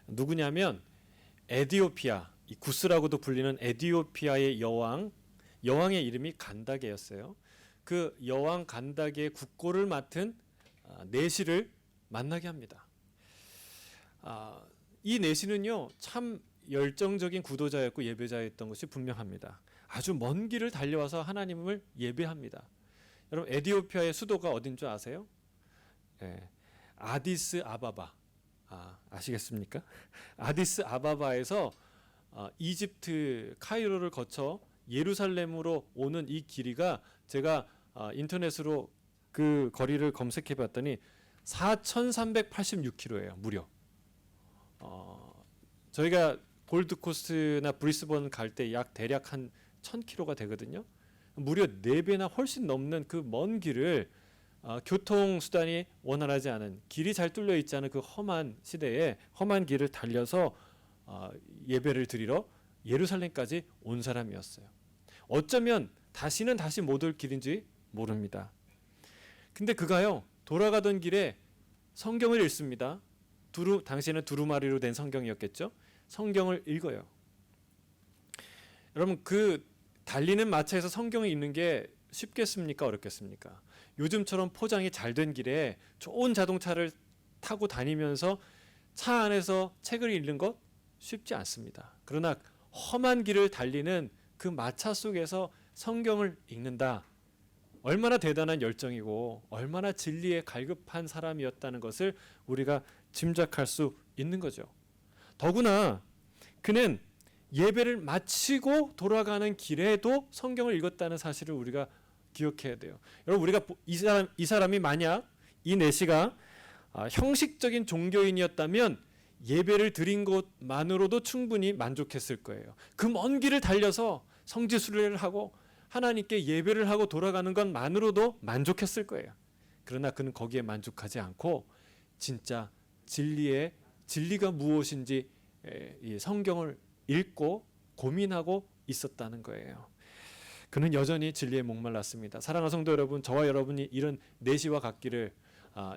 누구냐면 에디오피아, 이 구스라고도 불리는 에디오피아의 여왕의 이름이 간다게였어요. 그 여왕 간다게의 국고를 맡은 내시를 만나게 합니다. 이 내시는요, 참 열정적인 구도자였고 예배자였던 것이 분명합니다. 아주 먼 길을 달려와서 하나님을 예배합니다. 여러분, 에디오피아의 수도가 어딘 줄 아세요? 네, 아디스 아바바. 아시겠습니까? 아디스 아바바에서 이집트 카이로를 거쳐 예루살렘으로 오는 이 길이가, 제가 인터넷으로 그 거리를 검색해 봤더니 4,386km예요. 무려. 저희가 골드코스트나 브리스번 갈 때 대략 한 1,000km가 되거든요. 무려 4배나 훨씬 넘는 그 먼 길을 교통수단이 원활하지 않은, 길이 잘 뚫려 있지 않은 그 험한 시대에 험한 길을 달려서 예배를 드리러 예루살렘까지 온 사람이었어요. 어쩌면 다시 못 올 길인지 모릅니다. 근데 그가요, 돌아가던 길에 성경을 읽습니다. 당시에는 두루마리로 된 성경이었겠죠. 성경을 읽어요. 여러분, 그 달리는 마차에서 성경을 읽는 게 쉽겠습니까? 어렵겠습니까? 요즘처럼 포장이 잘 된 길에 좋은 자동차를 타고 다니면서 차 안에서 책을 읽는 것 쉽지 않습니다. 그러나 험한 길을 달리는 그 마차 속에서 성경을 읽는다. 얼마나 대단한 열정이고 얼마나 진리에 갈급한 사람이었다는 것을 우리가 짐작할 수 있는 거죠. 더구나 그는 예배를 마치고 돌아가는 길에도 성경을 읽었다는 사실을 우리가 기억해야 돼요. 여러분, 우리가 이 사람이 만약, 이 내시가 형식적인 종교인이었다면 예배를 드린 것만으로도 충분히 만족했을 거예요. 그 먼 길을 달려서 성지순례를 하고 하나님께 예배를 하고 돌아가는 것만으로도 만족했을 거예요. 그러나 그는 거기에 만족하지 않고 진짜 진리가 무엇인지 이 성경을 읽고 고민하고 있었다는 거예요. 그는 여전히 진리에 목말랐습니다. 사랑하는 성도 여러분, 저와 여러분이 이런 내시와 같기를,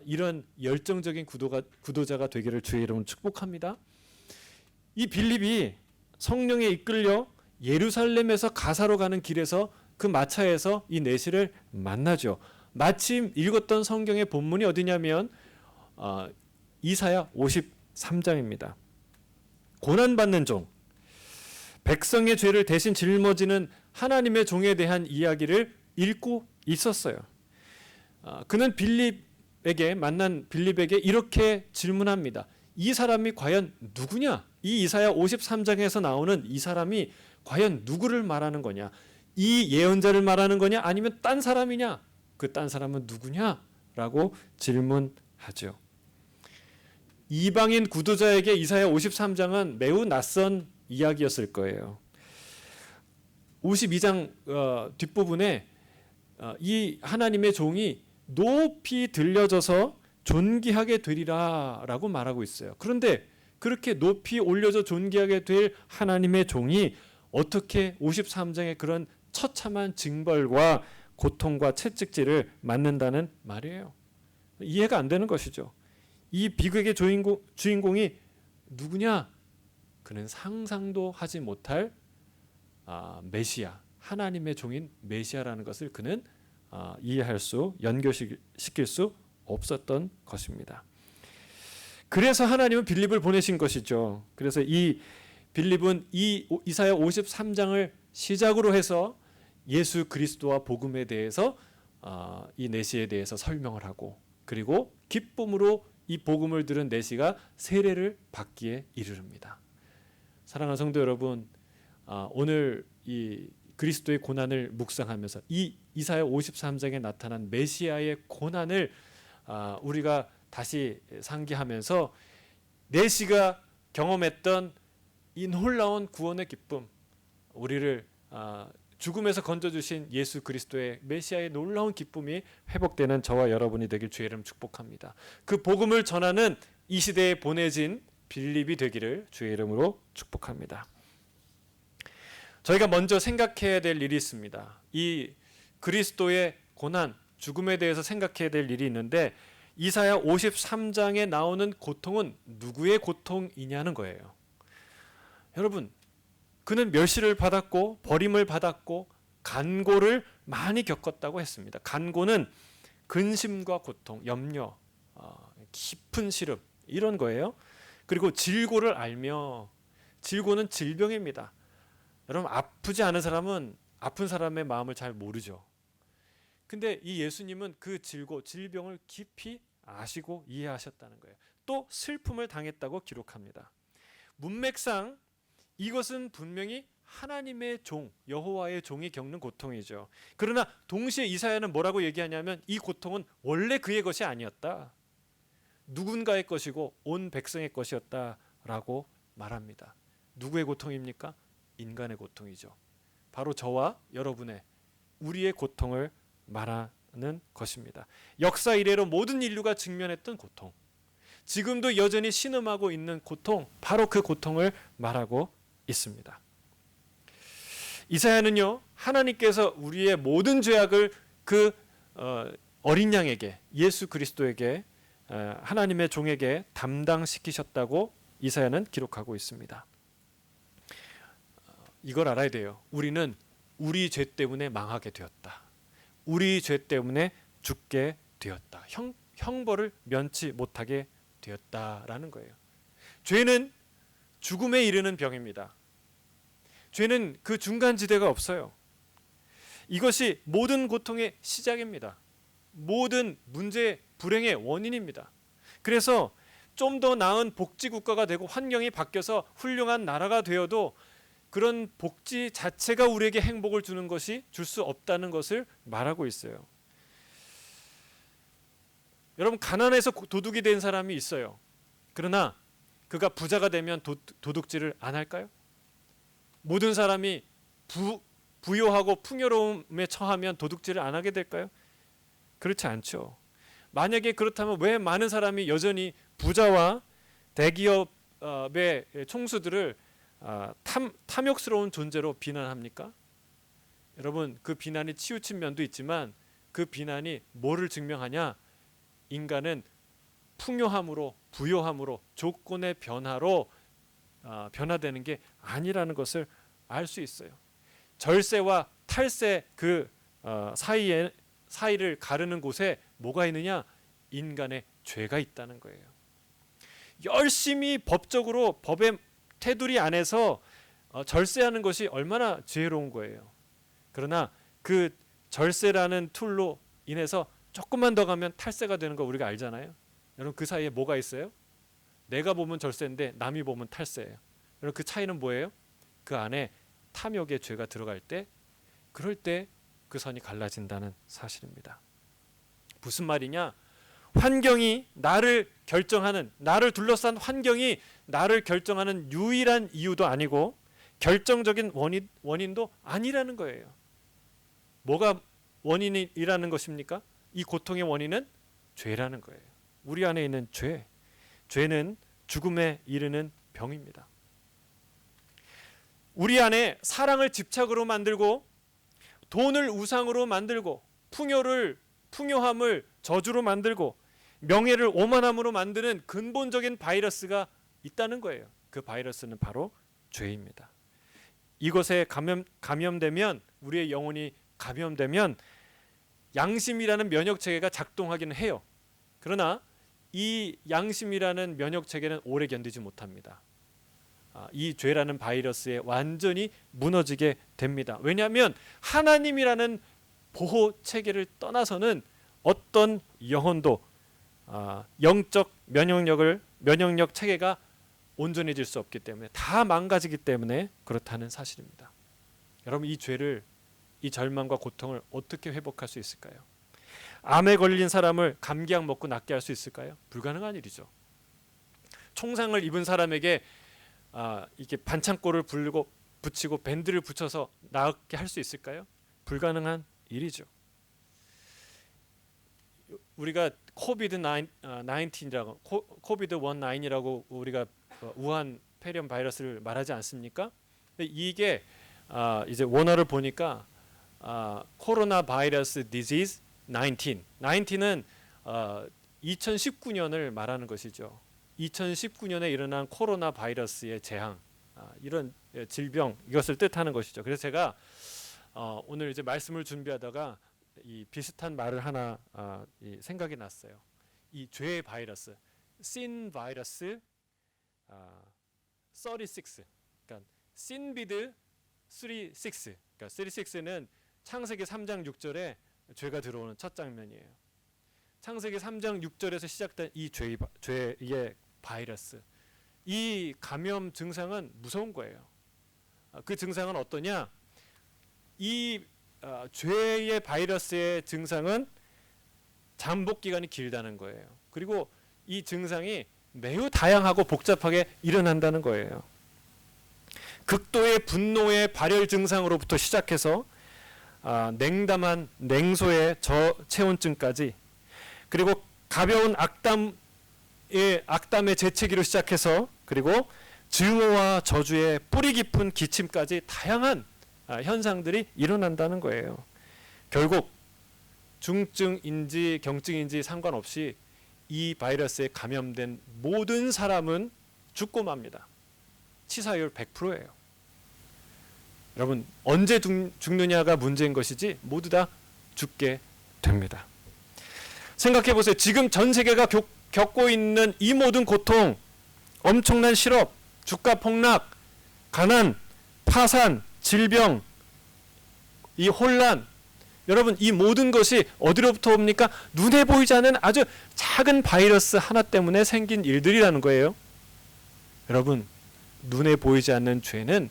이런 열정적인 구도자가 되기를 주의 이름으로 축복합니다. 이 빌립이 성령에 이끌려 예루살렘에서 가사로 가는 길에서 그 마차에서 이 내시를 만나죠. 마침 읽었던 성경의 본문이 어디냐면 이사야 53장입니다. 고난받는 종, 백성의 죄를 대신 짊어지는 하나님의 종에 대한 이야기를 읽고 있었어요. 그는 만난 빌립에게 이렇게 질문합니다. 이 사람이 과연 누구냐? 이 이사야 53장에서 나오는 이 사람이 과연 누구를 말하는 거냐? 이 예언자를 말하는 거냐? 아니면 딴 사람이냐? 그 딴 사람은 누구냐? 라고 질문하죠. 이방인 구도자에게 이사야 53장은 매우 낯선 이야기였을 거예요. 52장 뒷부분에 이 하나님의 종이 높이 들려져서 존귀하게 되리라 라고 말하고 있어요. 그런데 그렇게 높이 올려져 존귀하게 될 하나님의 종이 어떻게 53장의 그런 처참한 징벌과 고통과 채찍질을 맞는다는 말이에요. 이해가 안 되는 것이죠. 이 비극의 주인공이 누구냐? 그는 상상도 하지 못할 메시아, 하나님의 종인 메시아라는 것을 그는 이해할 수, 연결시킬 수 없었던 것입니다. 그래서 하나님은 빌립을 보내신 것이죠. 그래서 이 빌립은 이사야 53장을 시작으로 해서 예수 그리스도와 복음에 대해서 이 내시에 대해서 설명을 하고, 그리고 기쁨으로 이 복음을 들은 내시가 세례를 받기에 이르릅니다. 사랑하는 성도 여러분, 오늘 이 그리스도의 고난을 묵상하면서 이 이사야 53장에 나타난 메시아의 고난을 우리가 다시 상기하면서 내시가 경험했던 이 놀라운 구원의 기쁨, 우리를 죽음에서 건져주신 예수 그리스도의 메시아의 놀라운 기쁨이 회복되는 저와 여러분이 되길 주의 이름 축복합니다. 그 복음을 전하는 이 시대에 보내진 빌립이 되기를 주의 이름으로 축복합니다. 저희가 먼저 생각해야 될 일이 있습니다. 이 그리스도의 고난, 죽음에 대해서 생각해야 될 일이 있는데, 이사야 53장에 나오는 고통은 누구의 고통이냐는 거예요. 여러분, 그는 멸시를 받았고 버림을 받았고 간고를 많이 겪었다고 했습니다. 간고는 근심과 고통, 염려, 깊은 시름 이런 거예요. 그리고 질고를 알며, 질고는 질병입니다. 여러분, 아프지 않은 사람은 아픈 사람의 마음을 잘 모르죠. 근데 이 예수님은 그 질고, 질병을 깊이 아시고 이해하셨다는 거예요. 또 슬픔을 당했다고 기록합니다. 문맥상 이것은 분명히 하나님의 종, 여호와의 종이 겪는 고통이죠. 그러나 동시에 이사야는 뭐라고 얘기하냐면 이 고통은 원래 그의 것이 아니었다. 누군가의 것이고 온 백성의 것이었다라고 말합니다. 누구의 고통입니까? 인간의 고통이죠. 바로 저와 여러분의, 우리의 고통을 말하는 것입니다. 역사 이래로 모든 인류가 직면했던 고통, 지금도 여전히 신음하고 있는 고통, 바로 그 고통을 말하고 있습니다. 이사야는요, 하나님께서 우리의 모든 죄악을 그 어린 양에게, 예수 그리스도에게, 하나님의 종에게 담당시키셨다고 이사야는 기록하고 있습니다. 이걸 알아야 돼요. 우리는 우리 죄 때문에 망하게 되었다. 우리 죄 때문에 죽게 되었다. 형벌을 면치 못하게 되었다라는 거예요. 죄는 죽음에 이르는 병입니다. 죄는 그 중간지대가 없어요. 이것이 모든 고통의 시작입니다. 모든 문제, 불행의 원인입니다. 그래서 좀 더 나은 복지 국가가 되고 환경이 바뀌어서 훌륭한 나라가 되어도 그런 복지 자체가 우리에게 행복을 주는 것이 줄 수 없다는 것을 말하고 있어요. 여러분, 가난해서 도둑이 된 사람이 있어요. 그러나 그가 부자가 되면 도둑질을 안 할까요? 모든 사람이 부유하고 풍요로움에 처하면 도둑질을 안 하게 될까요? 그렇지 않죠. 만약에 그렇다면 왜 많은 사람이 여전히 부자와 대기업의 총수들을 탐욕스러운 존재로 비난합니까? 여러분, 그 비난이 치우친 면도 있지만 그 비난이 뭐를 증명하냐? 인간은 풍요함으로, 부요함으로, 조건의 변화로 변화되는 게 아니라는 것을 알 수 있어요. 절세와 탈세 그 사이를 가르는 곳에 뭐가 있느냐? 인간의 죄가 있다는 거예요. 열심히 법적으로 법의 테두리 안에서 절세하는 것이 얼마나 지혜로운 거예요. 그러나 그 절세라는 툴로 인해서 조금만 더 가면 탈세가 되는 거 우리가 알잖아요. 여러분, 그 사이에 뭐가 있어요? 내가 보면 절세인데 남이 보면 탈세예요. 여러분, 그 차이는 뭐예요? 그 안에 탐욕의 죄가 들어갈 때, 그럴 때 그 선이 갈라진다는 사실입니다. 무슨 말이냐? 환경이 나를 결정하는, 나를 둘러싼 환경이 나를 결정하는 유일한 이유도 아니고 결정적인 원인도 아니라는 거예요. 뭐가 원인이라는 것입니까? 이 고통의 원인은 죄라는 거예요. 우리 안에 있는 죄. 죄는 죽음에 이르는 병입니다. 우리 안에 사랑을 집착으로 만들고 돈을 우상으로 만들고 풍요함을 저주로 만들고 명예를 오만함으로 만드는 근본적인 바이러스가 있다는 거예요. 그 바이러스는 바로 죄입니다. 이것에 감염되면, 우리의 영혼이 감염되면 양심이라는 면역 체계가 작동하기는 해요. 그러나 이 양심이라는 면역 체계는 오래 견디지 못합니다. 이 죄라는 바이러스에 완전히 무너지게 됩니다. 왜냐하면 하나님이라는 보호 체계를 떠나서는 어떤 영혼도 영적 면역력 체계가 온전해질 수 없기 때문에, 다 망가지기 때문에 그렇다는 사실입니다. 여러분, 이 죄를, 이 절망과 고통을 어떻게 회복할 수 있을까요? 암에 걸린 사람을 감기약 먹고 낫게 할 수 있을까요? 불가능한 일이죠. 총상을 입은 사람에게 이렇게 반창고를 붙이고 밴드를 붙여서 낫게 할 수 있을까요? 불가능한 일이죠. 우리가 코비드-19이라고, 코비드-19이라고 우리가 우한 폐렴 바이러스를 말하지 않습니까? 이게 이제 원어를 보니까 코로나 바이러스 디지즈 19은 2019년을 말하는 것이죠. 2019년에 일어난 코로나 바이러스의 재앙, 이런 질병, 이것을 뜻하는 것이죠. 그래서 제가 오늘 이제 말씀을 준비하다가 이 비슷한 말을 하나 생각이 났어요. 이 죄의 바이러스, sin 바이러스 36, 그러니까 sin비드 36, 그러니까 36는 창세기 3장 6절에 죄가 들어오는 첫 장면이에요. 창세기 3장 6절에서 시작된 이 죄의 바이러스, 이 감염 증상은 무서운 거예요. 그 증상은 어떠냐? 이 죄의 바이러스의 증상은 잠복 기간이 길다는 거예요. 그리고 이 증상이 매우 다양하고 복잡하게 일어난다는 거예요. 극도의 분노의 발열 증상으로부터 시작해서 냉담한 냉소의 저체온증까지, 그리고 가벼운 악담의 재채기로 시작해서, 그리고 증오와 저주의 뿌리 깊은 기침까지 다양한 현상들이 일어난다는 거예요. 결국 중증인지 경증인지 상관없이 이 바이러스에 감염된 모든 사람은 죽고 맙니다. 치사율 100%예요. 여러분, 언제 죽느냐가 문제인 것이지 모두 다 죽게 됩니다. 생각해 보세요. 지금 전 세계가 겪고 있는 이 모든 고통, 엄청난 실업, 주가 폭락, 가난, 파산, 질병, 이 혼란, 여러분, 이 모든 것이 어디로부터 옵니까? 눈에 보이지 않는 아주 작은 바이러스 하나 때문에 생긴 일들이라는 거예요. 여러분, 눈에 보이지 않는 죄는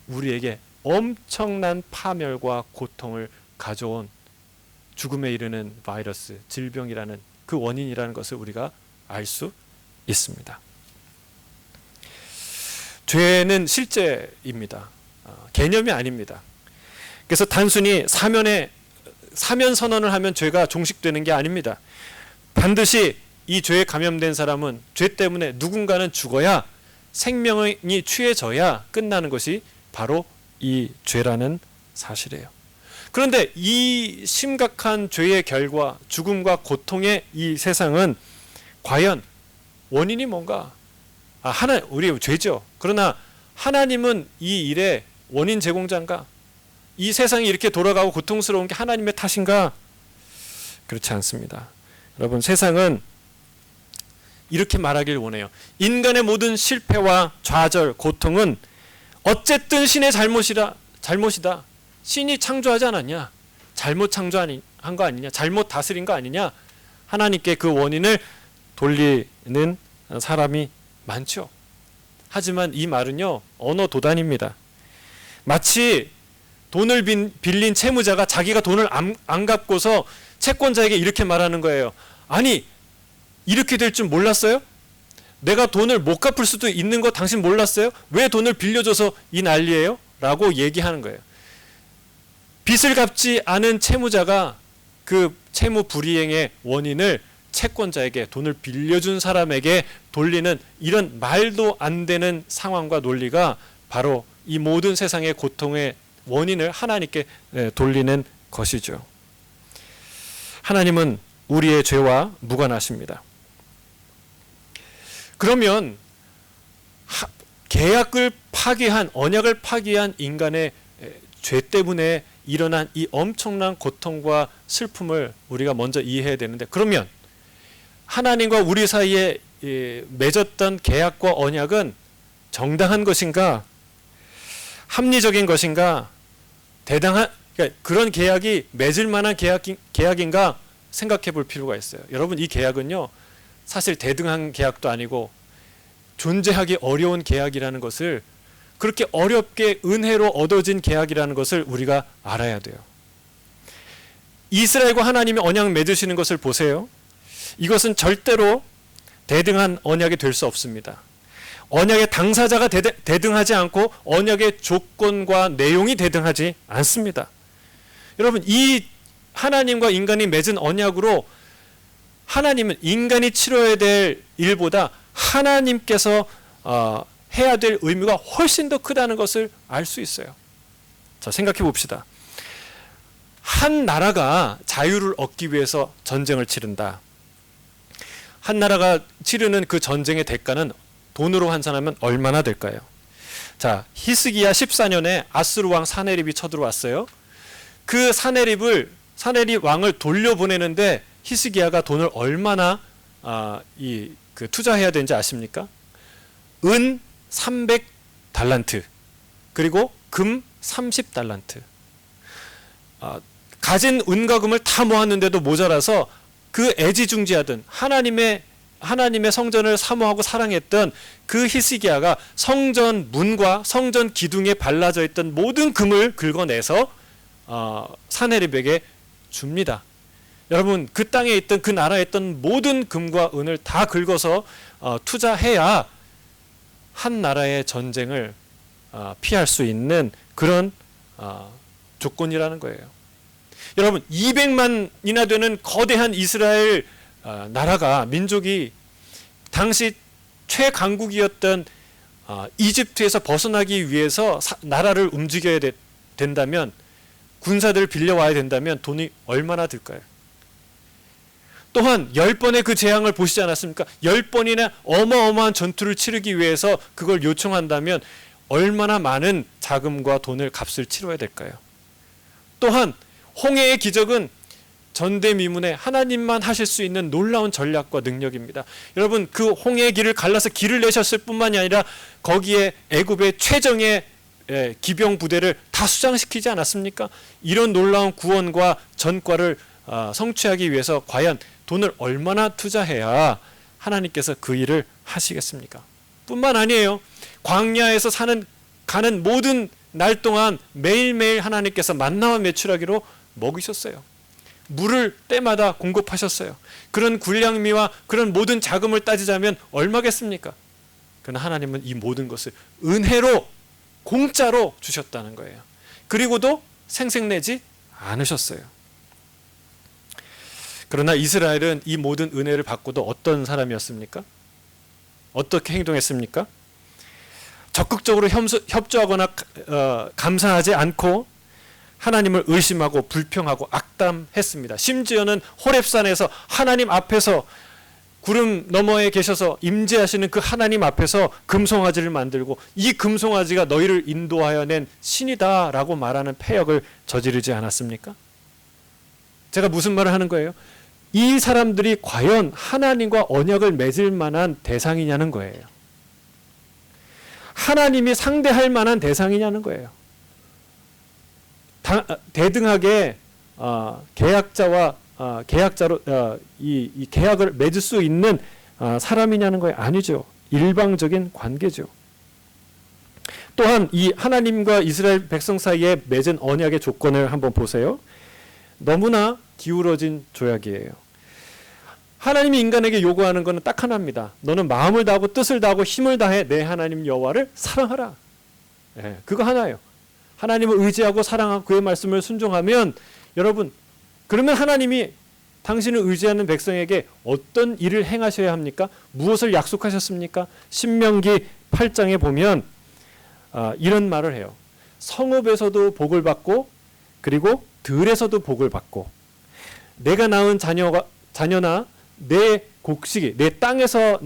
우리에게 엄청난 파멸과 고통을 가져온 죽음에 이르는 바이러스, 질병이라는 그 원인이라는 것을 우리가 알 수 있습니다. 죄는 실제입니다. 개념이 아닙니다. 그래서 단순히 사면 선언을 하면 죄가 종식되는 게 아닙니다. 반드시 이 죄에 감염된 사람은 죄 때문에 누군가는 죽어야, 생명이 취해져야 끝나는 것이 바로 이 죄라는 사실이에요. 그런데 이 심각한 죄의 결과, 죽음과 고통의 이 세상은 과연 원인이 뭔가? 우리 죄죠. 그러나 하나님은 이 일의 원인 제공자인가? 이 세상이 이렇게 돌아가고 고통스러운 게 하나님의 탓인가? 그렇지 않습니다. 여러분, 세상은 이렇게 말하길 원해요. 인간의 모든 실패와 좌절, 고통은 어쨌든 신의 잘못이다. 신이 창조하지 않았냐? 잘못 창조한 거 아니냐? 잘못 다스린 거 아니냐? 하나님께 그 원인을 돌리는 사람이 많죠. 하지만 이 말은요, 언어 도단입니다. 마치 돈을 빌린 채무자가 자기가 돈을 안 갚고서 채권자에게 이렇게 말하는 거예요. 아니, 이렇게 될 줄 몰랐어요? 내가 돈을 못 갚을 수도 있는 거 당신 몰랐어요? 왜 돈을 빌려줘서 이 난리예요? 라고 얘기하는 거예요. 빚을 갚지 않은 채무자가 그 채무 불이행의 원인을 채권자에게, 돈을 빌려준 사람에게 돌리는 이런 말도 안 되는 상황과 논리가 바로 이 모든 세상의 고통의 원인을 하나님께 돌리는 것이죠. 하나님은 우리의 죄와 무관하십니다. 그러면 계약을 파기한, 언약을 파기한 인간의 죄 때문에 일어난 이 엄청난 고통과 슬픔을 우리가 먼저 이해해야 되는데, 그러면 하나님과 우리 사이에 맺었던 계약과 언약은 정당한 것인가? 합리적인 것인가? 그러니까 그런 계약이 맺을 만한 계약인가 생각해 볼 필요가 있어요. 여러분, 이 계약은요, 사실 대등한 계약도 아니고 존재하기 어려운 계약이라는 것을, 그렇게 어렵게 은혜로 얻어진 계약이라는 것을 우리가 알아야 돼요. 이스라엘과 하나님이 언약 맺으시는 것을 보세요. 이것은 절대로 대등한 언약이 될 수 없습니다. 언약의 당사자가 대등하지 않고 언약의 조건과 내용이 대등하지 않습니다. 여러분, 이 하나님과 인간이 맺은 언약으로 하나님은 인간이 치러야 될 일보다 하나님께서 해야 될 의무가 훨씬 더 크다는 것을 알 수 있어요. 자, 생각해 봅시다. 한 나라가 자유를 얻기 위해서 전쟁을 치른다. 한 나라가 치르는 그 전쟁의 대가는 돈으로 환산하면 얼마나 될까요? 자, 히스기야 14년에 아스루 왕 사네립이 쳐들어왔어요. 그 사네립 왕을 돌려보내는데 히스기야가 돈을 얼마나 투자해야 되는지 아십니까? 은 300달란트 그리고 금 30달란트. 가진 은과 금을 다 모았는데도 모자라서 그 애지중지하던 하나님의 성전을 사모하고 사랑했던 그 히스기야가 성전 문과 성전 기둥에 발라져 있던 모든 금을 긁어내서 사네립에게 줍니다. 여러분, 그 땅에 있던 그 나라에 있던 모든 금과 은을 다 긁어서 투자해야 한 나라의 전쟁을 피할 수 있는 그런 조건이라는 거예요. 여러분, 200만이나 되는 거대한 이스라엘 나라가, 민족이 당시 최강국이었던 이집트에서 벗어나기 위해서 나라를 움직여야 된다면, 군사들을 빌려와야 된다면 돈이 얼마나 들까요? 또한 10번의 그 재앙을 보시지 않았습니까? 10번이나 어마어마한 전투를 치르기 위해서 그걸 요청한다면 얼마나 많은 자금과 돈을 값을 치러야 될까요? 또한 홍해의 기적은 전대미문에 하나님만 하실 수 있는 놀라운 전략과 능력입니다. 여러분, 그 홍해의 길을 갈라서 길을 내셨을 뿐만이 아니라 거기에 애굽의 최정예 기병 부대를 다 수장시키지 않았습니까? 이런 놀라운 구원과 전과를 성취하기 위해서 과연 돈을 얼마나 투자해야 하나님께서 그 일을 하시겠습니까? 뿐만 아니에요. 광야에서 가는 모든 날 동안 매일매일 하나님께서 만나와 메추라기로 먹이셨어요. 물을 때마다 공급하셨어요. 그런 군량미와 그런 모든 자금을 따지자면 얼마겠습니까? 그러나 하나님은 이 모든 것을 은혜로, 공짜로 주셨다는 거예요. 그리고도 생색내지 않으셨어요. 그러나 이스라엘은 이 모든 은혜를 받고도 어떤 사람이었습니까? 어떻게 행동했습니까? 적극적으로 협조하거나 감사하지 않고 하나님을 의심하고 불평하고 악담했습니다. 심지어는 호렙산에서 하나님 앞에서 구름 너머에 계셔서 임재하시는 그 하나님 앞에서 금송아지를 만들고 이 금송아지가 너희를 인도하여 낸 신이다라고 말하는 패역을 저지르지 않았습니까? 제가 무슨 말을 하는 거예요? 이 사람들이 과연 하나님과 언약을 맺을 만한 대상이냐는 거예요. 하나님이 상대할 만한 대상이냐는 거예요. 대등하게 계약자로 이 계약을 맺을 수 있는 사람이냐는 거예요. 아니죠. 일방적인 관계죠. 또한 이 하나님과 이스라엘 백성 사이에 맺은 언약의 조건을 한번 보세요. 너무나 기울어진 조약이에요. 하나님이 인간에게 요구하는 것은 딱 하나입니다. 너는 마음을 다하고 뜻을 다하고 힘을 다해 내 하나님 여호와를 사랑하라. 그거 하나예요. 하나님을 의지하고 사랑하고 그의 말씀을 순종하면, 여러분, 그러면 하나님이 당신을 의지하는 백성에게 어떤 일을 행하셔야 합니까? 무엇을 약속하셨습니까? 신명기 8장에 보면 이런 말을 해요. 성읍에서도 복을 받고 그리고 들에서도 복을 받고, 내가 낳은 자녀나 내 곡식이, 내 땅에서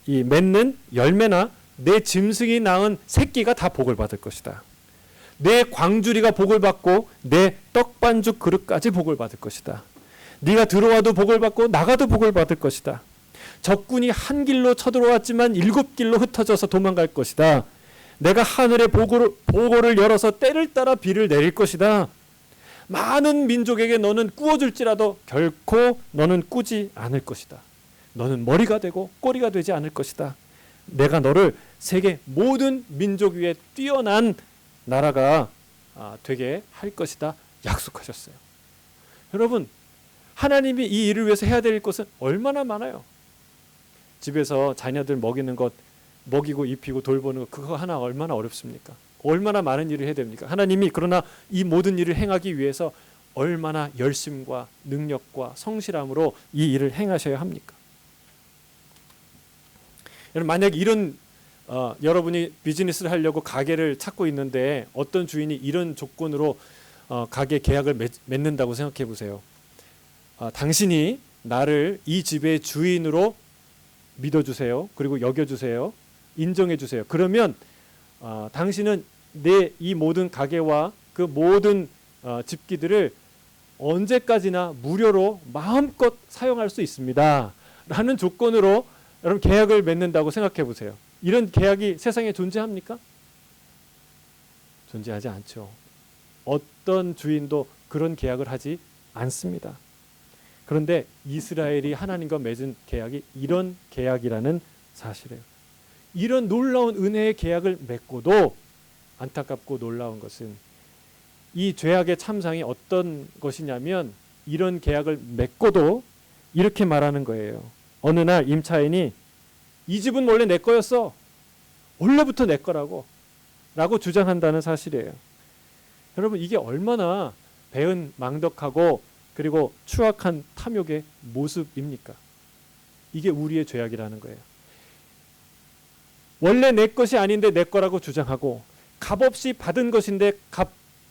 맺는 열매나 내 짐승이 낳은 새끼가 다 복을 받을 것이다. 내 광주리가 복을 받고 내 떡반죽 그릇까지 복을 받을 것이다. 네가 들어와도 복을 받고 나가도 복을 받을 것이다. 적군이 한 길로 쳐들어왔지만 7길로 흩어져서 도망갈 것이다. 내가 하늘의 보고를 열어서 때를 따라 비를 내릴 것이다. 많은 민족에게 너는 꾸어줄지라도 결코 너는 꾸지 않을 것이다. 너는 머리가 되고 꼬리가 되지 않을 것이다. 내가 너를 세계 모든 민족 위에 뛰어난 나라가 되게 할 것이다 약속하셨어요. 여러분, 하나님이 이 일을 위해서 해야 될 것은 얼마나 많아요. 집에서 자녀들 먹이는 것, 먹이고 입히고 돌보는 것, 그거 하나 얼마나 어렵습니까? 얼마나 많은 일을 해야 됩니까? 하나님이 그러나 이 모든 일을 행하기 위해서 얼마나 열심과 능력과 성실함으로 이 일을 행하셔야 합니까? 여러분, 만약에 이런 여러분이 비즈니스를 하려고 가게를 찾고 있는데 어떤 주인이 이런 조건으로 가게 계약을 맺는다고 생각해 보세요. 당신이 나를 이 집의 주인으로 믿어주세요. 그리고 여겨주세요. 인정해주세요. 그러면 당신은 내 이 모든 가게와 그 모든 집기들을 언제까지나 무료로 마음껏 사용할 수 있습니다. 라는 조건으로 여러분 계약을 맺는다고 생각해 보세요. 이런 계약이 세상에 존재합니까? 존재하지 않죠. 어떤 주인도 그런 계약을 하지 않습니다. 그런데 이스라엘이 하나님과 맺은 계약이 이런 계약이라는 사실이에요. 이런 놀라운 은혜의 계약을 맺고도 안타깝고 놀라운 것은 이 죄악의 참상이 어떤 것이냐면 이런 계약을 맺고도 이렇게 말하는 거예요. 어느 날 임차인이 이 집은 원래 내 거였어. 원래부터 내 거라고 라고 주장한다는 사실이에요. 여러분 이게 얼마나 배은망덕하고 그리고 추악한 탐욕의 모습입니까? 이게 우리의 죄악이라는 거예요. 원래 내 것이 아닌데 내 거라고 주장하고 값없이 받은 것인데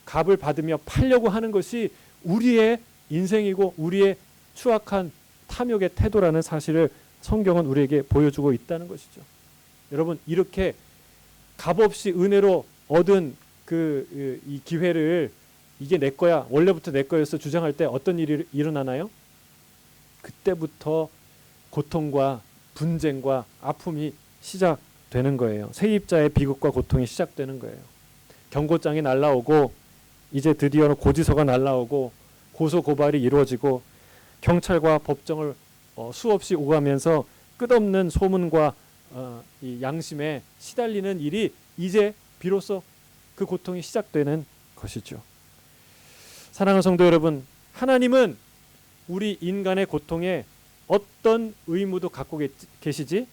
값을 받으며 팔려고 하는 것이 우리의 인생이고 우리의 추악한 탐욕의 태도라는 사실을 성경은 우리에게 보여주고 있다는 것이죠. 여러분 이렇게 값없이 은혜로 얻은 이 기회를 이게 내 거야 원래부터 내 거였어 주장할 때 어떤 일이 일어나나요? 그때부터 고통과 분쟁과 아픔이 시작되는 거예요. 세입자의 비극과 고통이 시작되는 거예요. 경고장이 날라오고 이제 드디어 고지서가 날라오고 고소 고발이 이루어지고 경찰과 법정을 수없이 오가면서 끝없는 소문과 이 양심에 시달리는 일이 이제 비로소 그 고통이 시작되는 것이죠. 사랑하는 성도 여러분, 하나님은 우리 인간의 고통에 어떤 의무도 갖고 계시지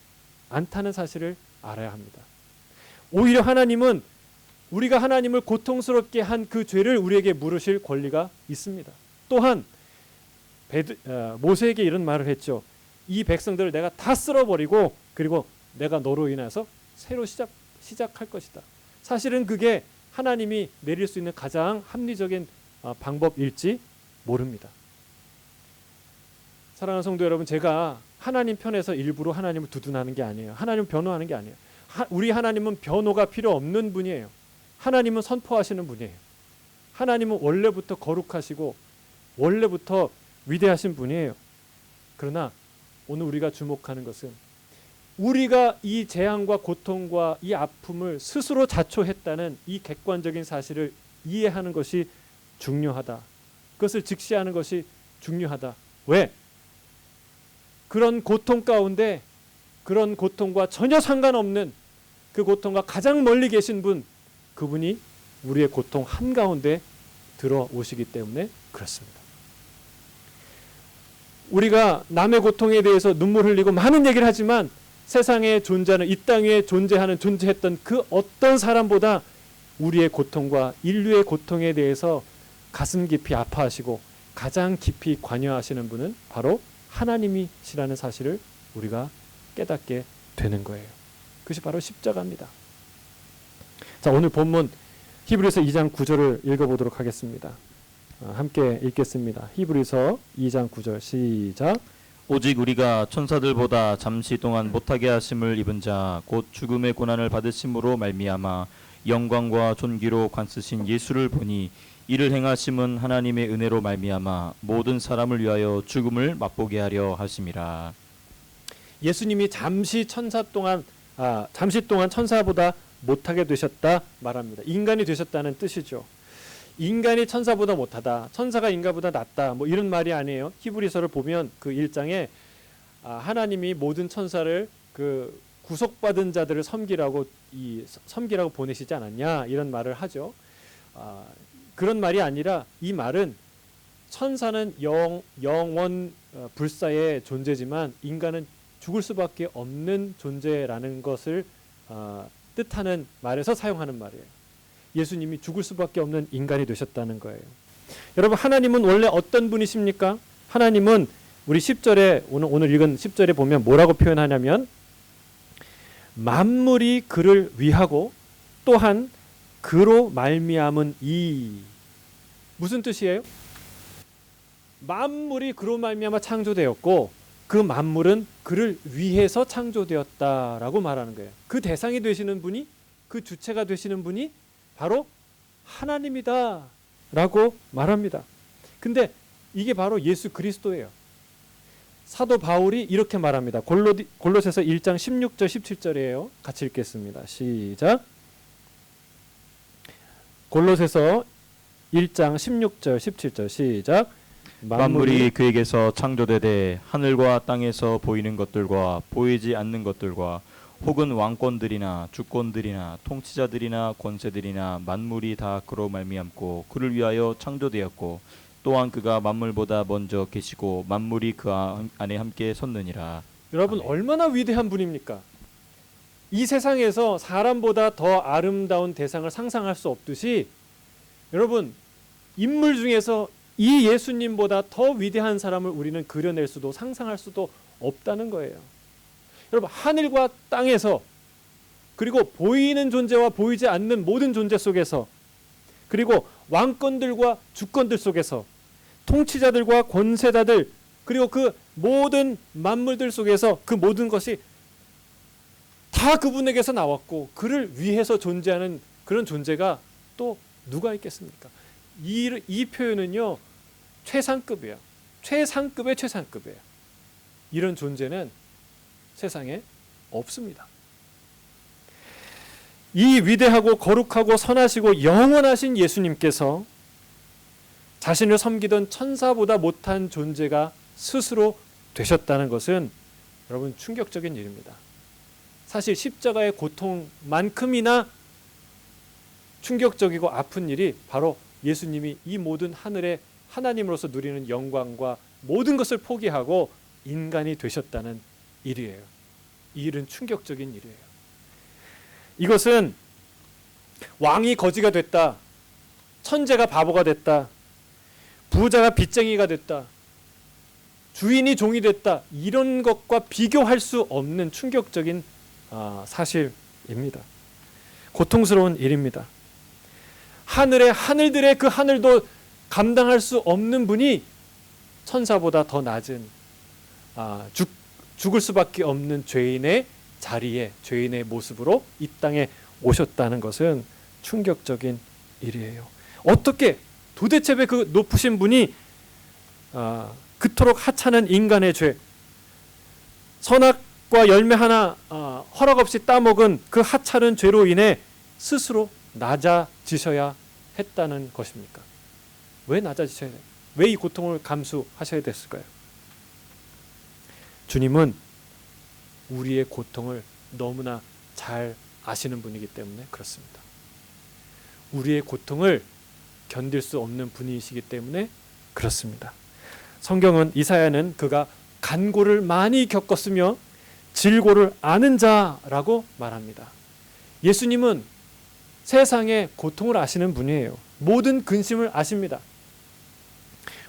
않다는 사실을 알아야 합니다. 오히려 하나님은 우리가 하나님을 고통스럽게 한 그 죄를 우리에게 물으실 권리가 있습니다. 또한 모세에게 이런 말을 했죠. 이 백성들을 내가 다 쓸어버리고 그리고 내가 너로 인해서 새로 시작할 것이다. 사실은 그게 하나님이 내릴 수 있는 가장 합리적인 방법일지 모릅니다. 사랑하는 성도 여러분, 제가 하나님 편에서 일부러 하나님을 두둔하는 게 아니에요. 하나님을 변호하는 게 아니에요. 우리 하나님은 변호가 필요 없는 분이에요. 하나님은 선포하시는 분이에요. 하나님은 원래부터 거룩하시고 원래부터 위대하신 분이에요. 그러나 오늘 우리가 주목하는 것은 우리가 이 재앙과 고통과 이 아픔을 스스로 자초했다는 이 객관적인 사실을 이해하는 것이 중요하다. 그것을 직시하는 것이 중요하다. 왜? 그런 고통 가운데 그런 고통과 전혀 상관없는 그 고통과 가장 멀리 계신 분, 그분이 우리의 고통 한가운데 들어오시기 때문에 그렇습니다. 우리가 남의 고통에 대해서 눈물 흘리고 많은 얘기를 하지만 세상에 존재하는 이 땅 위에 존재했던 그 어떤 사람보다 우리의 고통과 인류의 고통에 대해서 가슴 깊이 아파하시고 가장 깊이 관여하시는 분은 바로 하나님이시라는 사실을 우리가 깨닫게 되는 거예요. 그것이 바로 십자가입니다. 자, 오늘 본문 히브리서 2장 9절을 읽어보도록 하겠습니다. 함께 읽겠습니다. 히브리서 2장 9절 시작. 오직 우리가 천사들보다 잠시 동안 못하게 하심을 입은 자 곧 죽음의 고난을 받으심으로 말미암아 영광과 존귀로 관쓰신 예수를 보니 이를 행하심은 하나님의 은혜로 말미암아 모든 사람을 위하여 죽음을 맛보게 하려 하심이라. 예수님이 잠시 동안 천사보다 못하게 되셨다 말합니다. 인간이 되셨다는 뜻이죠. 인간이 천사보다 못하다, 천사가 인간보다 낫다, 뭐 이런 말이 아니에요. 히브리서를 보면 그 1장에 하나님이 모든 천사를 그 구속받은 자들을 섬기라고 보내시지 않았냐 이런 말을 하죠. 그런 말이 아니라 이 말은 천사는 영원 불사의 존재지만 인간은 죽을 수밖에 없는 존재라는 것을 뜻하는 말에서 사용하는 말이에요. 예수님이 죽을 수밖에 없는 인간이 되셨다는 거예요. 여러분, 하나님은 원래 어떤 분이십니까? 하나님은 우리 10절에 오늘 읽은 10절에 보면 뭐라고 표현하냐면 만물이 그를 위하고 또한 그로 말미암은 이 무슨 뜻이에요? 만물이 그로 말미암아 창조되었고 그 만물은 그를 위해서 창조되었다라고 말하는 거예요. 그 대상이 되시는 분이, 그 주체가 되시는 분이 바로 하나님이다라고 말합니다. 근데 이게 바로 예수 그리스도예요. 사도 바울이 이렇게 말합니다. 골로새서 1장 16절 17절이에요. 같이 읽겠습니다. 시작. 골로새서 1장 16절 17절 시작. 만물이 그에게서 창조되되 하늘과 땅에서 보이는 것들과 보이지 않는 것들과 혹은 왕권들이나 주권들이나 통치자들이나 권세들이나 만물이 다 그로 말미암고 그를 위하여 창조되었고 또한 그가 만물보다 먼저 계시고 만물이 그 안에 함께 섰느니라. 여러분 아멘. 얼마나 위대한 분입니까? 이 세상에서 사람보다 더 아름다운 대상을 상상할 수 없듯이 여러분 인물 중에서 이 예수님보다 더 위대한 사람을 우리는 그려낼 수도 상상할 수도 없다는 거예요. 여러분 하늘과 땅에서 그리고 보이는 존재와 보이지 않는 모든 존재 속에서 그리고 왕권들과 주권들 속에서 통치자들과 권세자들 그리고 그 모든 만물들 속에서 그 모든 것이 다 그분에게서 나왔고 그를 위해서 존재하는 그런 존재가 또 누가 있겠습니까? 이 표현은요 최상급이에요. 최상급의 최상급이에요. 이런 존재는 세상에 없습니다. 이 위대하고 거룩하고 선하시고 영원하신 예수님께서 자신을 섬기던 천사보다 못한 존재가 스스로 되셨다는 것은 여러분 충격적인 일입니다. 사실 십자가의 고통만큼이나 충격적이고 아픈 일이 바로 예수님이 이 모든 하늘의 하나님으로서 누리는 영광과 모든 것을 포기하고 인간이 되셨다는 일이에요. 이 일은 충격적인 일이에요. 이것은 왕이 거지가 됐다, 천재가 바보가 됐다, 부자가 빚쟁이가 됐다, 주인이 종이 됐다, 이런 것과 비교할 수 없는 충격적인 사실입니다. 고통스러운 일입니다. 하늘의 하늘들의 그 하늘도 감당할 수 없는 분이 천사보다 더 낮은 죽을 수밖에 없는 죄인의 자리에 죄인의 모습으로 이 땅에 오셨다는 것은 충격적인 일이에요. 어떻게 도대체 왜 그 높으신 분이 그토록 하찮은 인간의 죄, 선악과 열매 하나 허락 없이 따먹은 그 하찮은 죄로 인해 스스로 낮아지셔야 했다는 것입니까? 왜 낮아지셔야 돼요? 왜 이 고통을 감수하셔야 됐을까요? 주님은 우리의 고통을 너무나 잘 아시는 분이기 때문에 그렇습니다. 우리의 고통을 견딜 수 없는 분이시기 때문에 그렇습니다. 성경은 이사야는 그가 간고를 많이 겪었으며 질고를 아는 자라고 말합니다. 예수님은 세상의 고통을 아시는 분이에요. 모든 근심을 아십니다.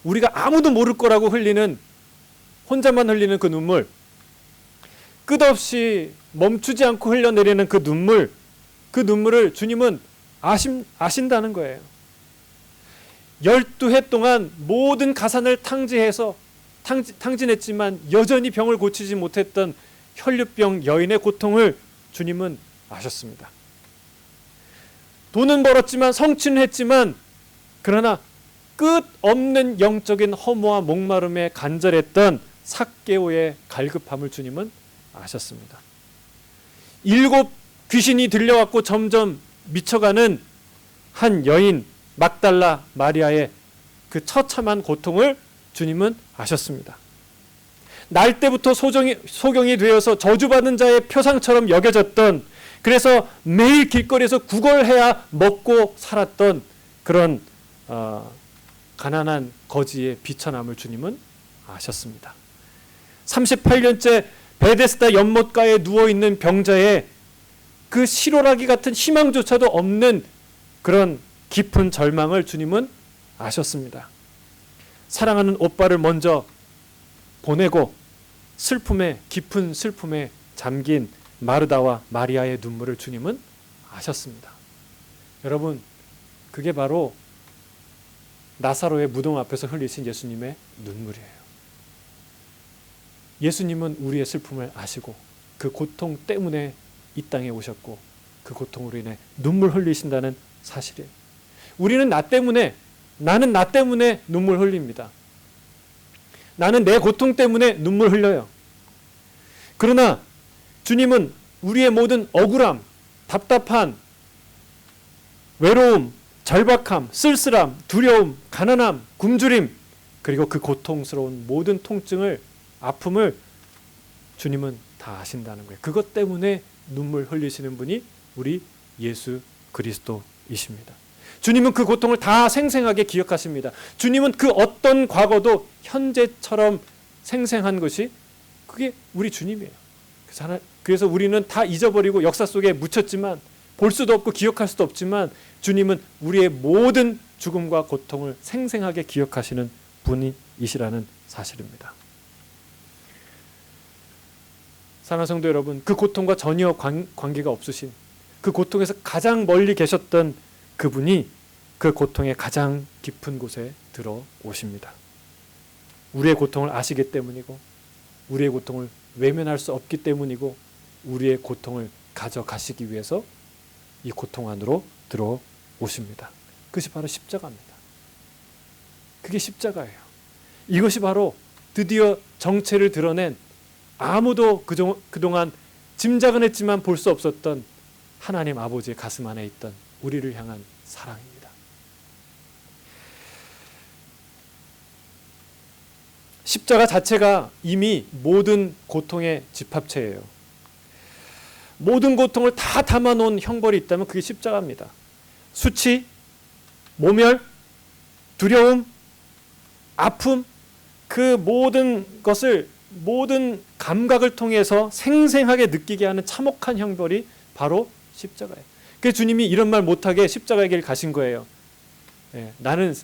우리가 아무도 모를 거라고 흘리는 혼자만 흘리는 그 눈물, 끝없이 멈추지 않고 흘려내리는 그 눈물을 주님은 아신다는 거예요. 12해 동안 모든 가산을 탕진했지만 여전히 병을 고치지 못했던 혈류병 여인의 고통을 주님은 아셨습니다. 돈은 벌었지만 성취는 했지만 그러나 끝없는 영적인 허무와 목마름에 간절했던 삭개오의 갈급함을 주님은 아셨습니다. 7 귀신이 들려왔고 점점 미쳐가는 한 여인 막달라 마리아의 그 처참한 고통을 주님은 아셨습니다. 날 때부터 소경이 되어서 저주받은 자의 표상처럼 여겨졌던, 그래서 매일 길거리에서 구걸해야 먹고 살았던 그런 가난한 거지의 비천함을 주님은 아셨습니다. 38년째 베데스다 연못가에 누워있는 병자의 그 실오라기 같은 희망조차도 없는 그런 깊은 절망을 주님은 아셨습니다. 사랑하는 오빠를 먼저 보내고 깊은 슬픔에 잠긴 마르다와 마리아의 눈물을 주님은 아셨습니다. 여러분, 그게 바로 나사로의 무덤 앞에서 흘리신 예수님의 눈물이에요. 예수님은 우리의 슬픔을 아시고 그 고통 때문에 이 땅에 오셨고 그 고통으로 인해 눈물 흘리신다는 사실이에요. 우리는 나는 나 때문에 눈물 흘립니다. 나는 내 고통 때문에 눈물 흘려요. 그러나 주님은 우리의 모든 억울함, 답답한 외로움, 절박함, 쓸쓸함, 두려움, 가난함, 굶주림, 그리고 그 고통스러운 모든 통증을, 아픔을 주님은 다 아신다는 거예요. 그것 때문에 눈물 흘리시는 분이 우리 예수 그리스도이십니다. 주님은 그 고통을 다 생생하게 기억하십니다. 주님은 그 어떤 과거도 현재처럼 생생한 것이 그게 우리 주님이에요. 그래서 우리는 다 잊어버리고 역사 속에 묻혔지만, 볼 수도 없고 기억할 수도 없지만, 주님은 우리의 모든 죽음과 고통을 생생하게 기억하시는 분이시라는 사실입니다. 사랑하는 성도 여러분, 그 고통과 전혀 관계가 없으신, 그 고통에서 가장 멀리 계셨던 그분이 그 고통의 가장 깊은 곳에 들어오십니다. 우리의 고통을 아시기 때문이고, 우리의 고통을 외면할 수 없기 때문이고, 우리의 고통을 가져가시기 위해서 이 고통 안으로 들어오십니다. 그것이 바로 십자가입니다. 그게 십자가예요. 이것이 바로 드디어 정체를 드러낸, 아무도 그동안 짐작은 했지만 볼 수 없었던 하나님 아버지의 가슴 안에 있던 우리를 향한 사랑입니다. 십자가 자체가 이미 모든 고통의 집합체예요. 모든 고통을 다 담아놓은 형벌이 있다면 그게 십자가입니다. 수치, 모멸, 두려움, 아픔, 그 모든 것을, 모든 감각을 통해서 생생하게 느끼게 하는 참혹한 형벌이 바로 십자가예요. 그래서 주님이 이런 말 못하게 십자가의 길 가신 거예요. 나는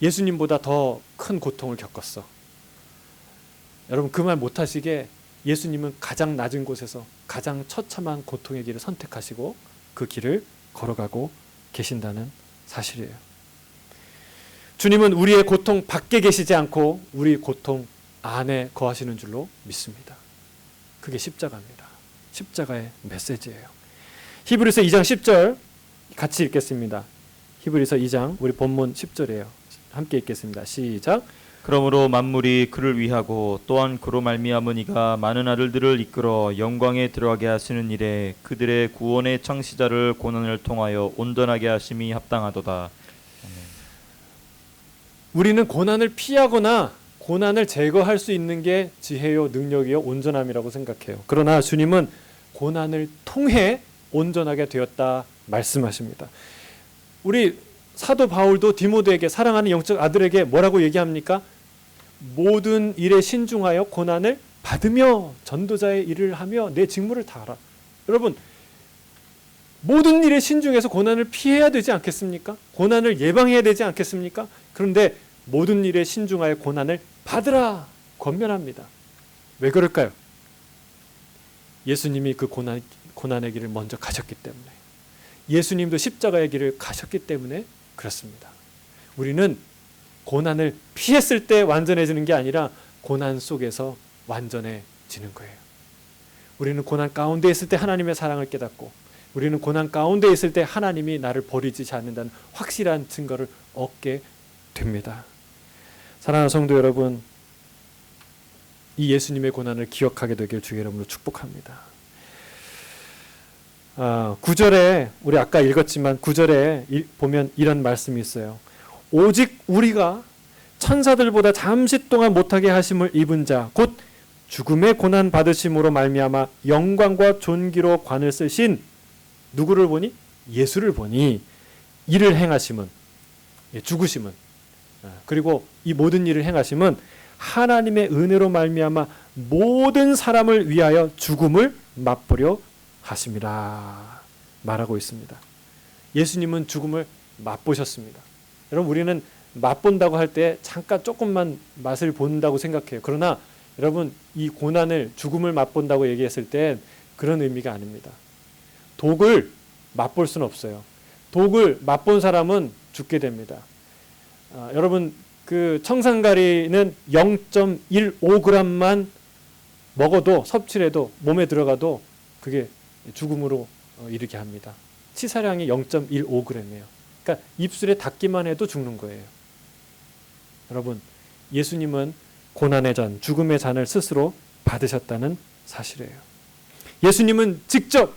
예수님보다 더 큰 고통을 겪었어. 여러분, 그 말 못하시게 예수님은 가장 낮은 곳에서 가장 처참한 고통의 길을 선택하시고 그 길을 걸어가고 계신다는 사실이에요. 주님은 우리의 고통 밖에 계시지 않고 우리 고통 안에 거하시는 줄로 믿습니다. 그게 십자가입니다. 십자가의 메시지예요. 히브리서 2장 10절 같이 읽겠습니다. 히브리서 2장 우리 본문 10절이에요. 함께 읽겠습니다. 시작. 그러므로 만물이 그를 위하고 또한 그로 말미암으니가 많은 아들들을 이끌어 영광에 들어가게 하시는 일에 그들의 구원의 창시자를 고난을 통하여 온전하게 하심이 합당하도다. 우리는 고난을 피하거나 고난을 제거할 수 있는 게 지혜요, 능력이요, 온전함이라고 생각해요. 그러나 주님은 고난을 통해 온전하게 되었다 말씀하십니다. 우리 사도 바울도 디모데에게, 사랑하는 영적 아들에게 뭐라고 얘기합니까? 모든 일에 신중하여 고난을 받으며 전도자의 일을 하며 내 직무를 다하라. 여러분, 모든 일에 신중해서 고난을 피해야 되지 않겠습니까? 고난을 예방해야 되지 않겠습니까? 그런데 모든 일에 신중하여 고난을 받으라 권면합니다. 왜 그럴까요? 예수님이 그 고난의 길을 먼저 가셨기 때문에, 예수님도 십자가의 길을 가셨기 때문에 그렇습니다. 우리는 고난을 피했을 때 완전해지는 게 아니라 고난 속에서 완전해지는 거예요. 우리는 고난 가운데 있을 때 하나님의 사랑을 깨닫고, 우리는 고난 가운데 있을 때 하나님이 나를 버리지 않는다는 확실한 증거를 얻게 됩니다. 사랑하는 성도 여러분, 이 예수님의 고난을 기억하게 되길 주의 이름으로 축복합니다. 9절에 우리 아까 읽었지만 9절에 보면 이런 말씀이 있어요. 오직 우리가 천사들보다 잠시 동안 못하게 하심을 입은 자 곧 죽음의 고난 받으심으로 말미암아 영광과 존귀로 관을 쓰신 누구를 보니? 예수를 보니 이를 행하심은, 죽으심은, 그리고 이 모든 일을 행하심은 하나님의 은혜로 말미암아 모든 사람을 위하여 죽음을 맛보려 하심이라 말하고 있습니다. 예수님은 죽음을 맛보셨습니다. 여러분, 우리는 맛본다고 할 때 잠깐 조금만 맛을 본다고 생각해요. 그러나 여러분, 이 고난을, 죽음을 맛본다고 얘기했을 땐 그런 의미가 아닙니다. 독을 맛볼 수는 없어요. 독을 맛본 사람은 죽게 됩니다. 여러분 그 청산가리는 0.15g만 먹어도 섭취해도 몸에 들어가도 그게 죽음으로 이르게 합니다. 치사량이 0.15g이에요. 그러니까 입술에 닿기만 해도 죽는 거예요. 여러분, 예수님은 고난의 잔, 죽음의 잔을 스스로 받으셨다는 사실이에요. 예수님은 직접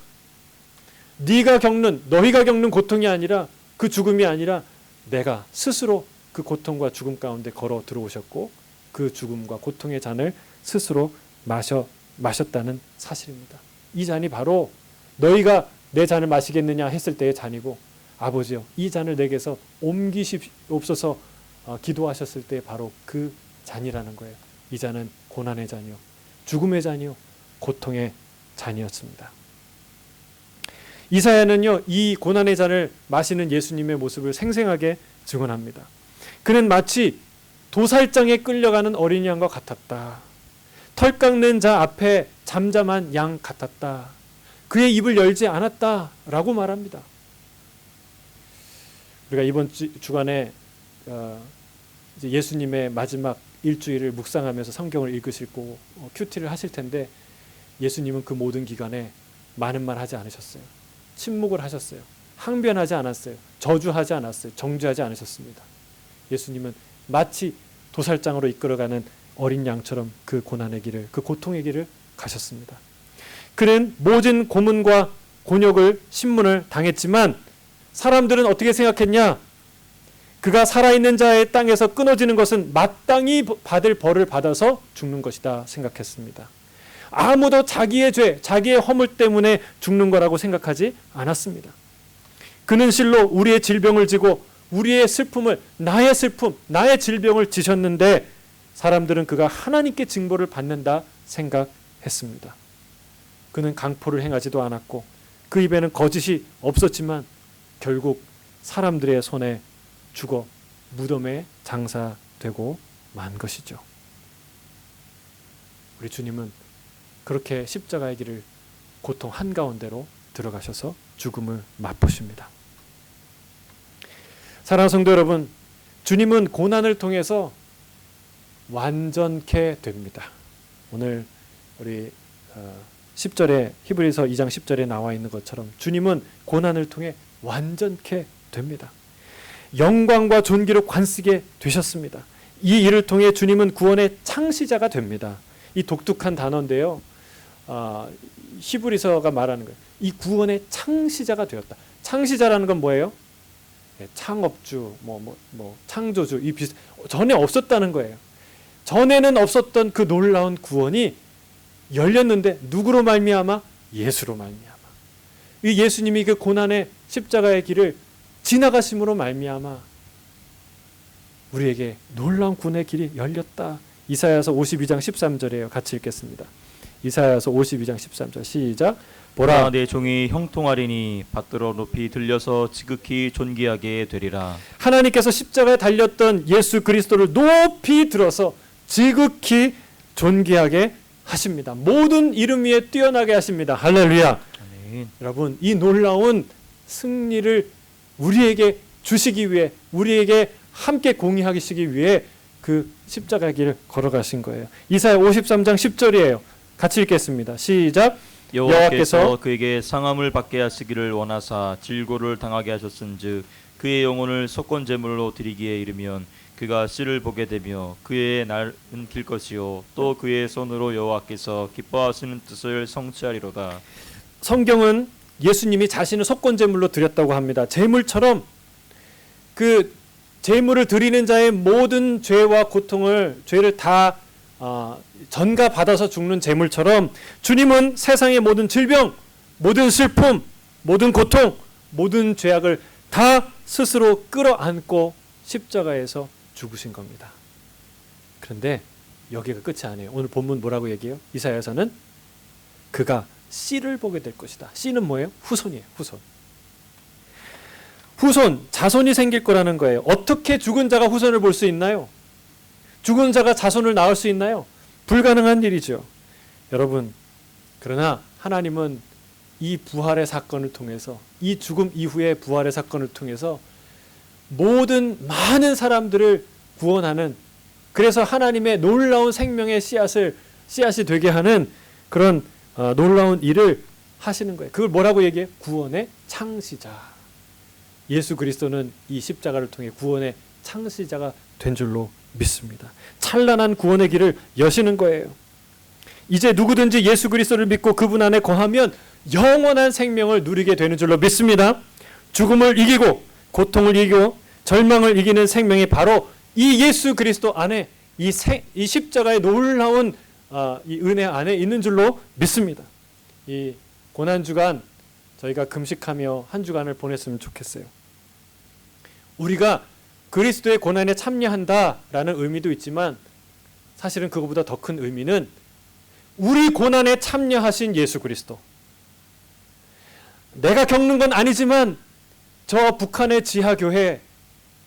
너희가 겪는 고통이 아니라 그 죽음이 아니라 내가 스스로 그 고통과 죽음 가운데 걸어 들어오셨고 그 죽음과 고통의 잔을 스스로 마셨다는 사실입니다. 이 잔이 바로 너희가 내 잔을 마시겠느냐 했을 때의 잔이고 아버지여 이 잔을 내게서 옮기시옵소서 기도하셨을 때 바로 그 잔이라는 거예요. 이 잔은 고난의 잔이요 죽음의 잔이요 고통의 잔이었습니다. 이사야는요 이 고난의 잔을 마시는 예수님의 모습을 생생하게 증언합니다. 그는 마치 도살장에 끌려가는 어린 양과 같았다. 털 깎는 자 앞에 잠잠한 양 같았다. 그의 입을 열지 않았다라고 말합니다. 우리가 이번 주간에 이제 예수님의 마지막 일주일을 묵상하면서 성경을 읽으시고 큐티를 하실 텐데 예수님은 그 모든 기간에 많은 말 하지 않으셨어요. 침묵을 하셨어요. 항변하지 않았어요. 저주하지 않았어요. 정죄하지 않으셨습니다. 예수님은 마치 도살장으로 이끌어가는 어린 양처럼 그 고난의 길을, 그 고통의 길을 가셨습니다. 그는 모진 고문과 곤욕을 신문을 당했지만 사람들은 어떻게 생각했냐? 그가 살아있는 자의 땅에서 끊어지는 것은 마땅히 받을 벌을 받아서 죽는 것이다 생각했습니다. 아무도 자기의 죄, 자기의 허물 때문에 죽는 거라고 생각하지 않았습니다. 그는 실로 우리의 질병을 지고 우리의 슬픔을, 나의 슬픔, 나의 질병을 지셨는데 사람들은 그가 하나님께 징벌을 받는다 생각했습니다. 그는 강포를 행하지도 않았고 그 입에는 거짓이 없었지만 결국 사람들의 손에 죽어 무덤에 장사되고 만 것이죠. 우리 주님은 그렇게 십자가의 길을 고통 한가운데로 들어가셔서 죽음을 맛보십니다. 사랑하는 성도 여러분, 주님은 고난을 통해서 완전케 됩니다. 오늘 우리 10절에 히브리서 2장 10절에 나와 있는 것처럼 주님은 고난을 통해 완전케 됩니다. 영광과 존귀로 관쓰게 되셨습니다. 이 일을 통해 주님은 구원의 창시자가 됩니다. 이 독특한 단어인데요. 히브리서가 말하는 거예요. 이 구원의 창시자가 되었다. 창시자라는 건 뭐예요? 창업주, 창조주, 이 전에 없었다는 거예요. 전에는 없었던 그 놀라운 구원이 열렸는데 누구로 말미암아? 예수로 말미암아. 이 예수님이 그 고난의 십자가의 길을 지나가심으로 말미암아 우리에게 놀라운 구원의 길이 열렸다. 이사야서 52장 13절이에요. 같이 읽겠습니다. 이사야서 52장 13절 시작. 보라 내 종이 형통하리니 받들어 높이 들려서 지극히 존귀하게 되리라. 하나님께서 십자가에 달렸던 예수 그리스도를 높이 들어서 지극히 존귀하게 하십니다. 모든 이름 위에 뛰어나게 하십니다. 할렐루야. 아멘. 여러분 이 놀라운 승리를 우리에게 주시기 위해 우리에게 함께 공유하시기 위해 그 십자가의 길을 걸어가신 거예요. 이사야 53장 10절이에요. 같이 읽겠습니다. 시작. 여호와께서 그에게 상함을 받게 하시기를 원하사 질고를 당하게 하셨은즉 그의 영혼을 속건 제물로 드리기에 이르면 그가 씨를 보게 되며 그의 날은 길 것이요 또 그의 손으로 여호와께서 기뻐하시는 뜻을 성취하리로다. 성경은 예수님이 자신을 속건 제물로 드렸다고 합니다. 제물처럼 그 제물을 드리는 자의 모든 죄와 고통을 죄를 다 전가받아서 죽는 제물처럼 주님은 세상의 모든 질병, 모든 슬픔, 모든 고통, 모든 죄악을 다 스스로 끌어안고 십자가에서 죽으신 겁니다. 그런데 여기가 끝이 아니에요. 오늘 본문 뭐라고 얘기해요? 이사야서는 그가 씨를 보게 될 것이다. 씨는 뭐예요? 후손이에요. 후손, 자손이 생길 거라는 거예요. 어떻게 죽은 자가 후손을 볼 수 있나요? 죽은 자가 자손을 낳을 수 있나요? 불가능한 일이죠. 여러분, 그러나 하나님은 이 부활의 사건을 통해서 이 죽음 이후의 부활의 사건을 통해서 모든 많은 사람들을 구원하는, 그래서 하나님의 놀라운 생명의 씨앗이 되게 하는 그런 놀라운 일을 하시는 거예요. 그걸 뭐라고 얘기해? 구원의 창시자. 예수 그리스도는 이 십자가를 통해 구원의 창시자가 된 줄로 믿습니다. 찬란한 구원의 길을 여시는 거예요. 이제 누구든지 예수 그리스도를 믿고 그분 안에 거하면 영원한 생명을 누리게 되는 줄로 믿습니다. 죽음을 이기고 고통을 이기고 절망을 이기는 생명이 바로 이 예수 그리스도 안에 이 십자가의 놀라운 이 은혜 안에 있는 줄로 믿습니다. 이 고난주간 저희가 금식하며 한 주간을 보냈으면 좋겠어요. 우리가 그리스도의 고난에 참여한다라는 의미도 있지만 사실은 그것보다 더 큰 의미는 우리 고난에 참여하신 예수 그리스도. 내가 겪는 건 아니지만 저 북한의 지하교회,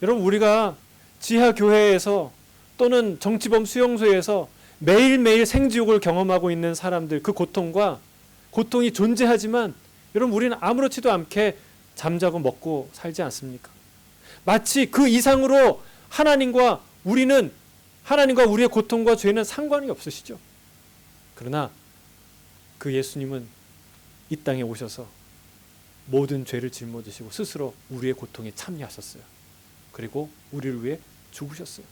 여러분 우리가 지하교회에서 또는 정치범 수용소에서 매일매일 생지옥을 경험하고 있는 사람들, 그 고통이 존재하지만 여러분 우리는 아무렇지도 않게 잠자고 먹고 살지 않습니까? 마치 그 이상으로 하나님과 우리의 고통과 죄는 상관이 없으시죠. 그러나 그 예수님은 이 땅에 오셔서 모든 죄를 짊어지시고 스스로 우리의 고통에 참여하셨어요. 그리고 우리를 위해 죽으셨어요.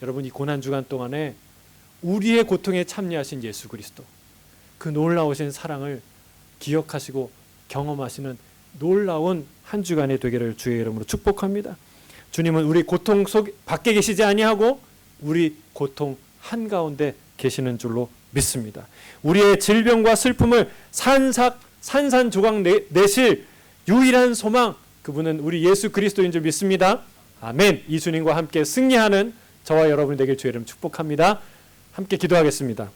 여러분 이 고난주간 동안에 우리의 고통에 참여하신 예수 그리스도, 그 놀라우신 사랑을 기억하시고 경험하시는 놀라운 한 주간이 되기를 주의 이름으로 축복합니다. 주님은 우리 고통 속 밖에 계시지 아니하고 우리 고통 한가운데 계시는 줄로 믿습니다. 우리의 질병과 슬픔을 산산조각 내실 유일한 소망, 그분은 우리 예수 그리스도인 줄 믿습니다. 아멘. 이 주님과 함께 승리하는 저와 여러분 되길 주의 이름 축복합니다. 함께 기도하겠습니다.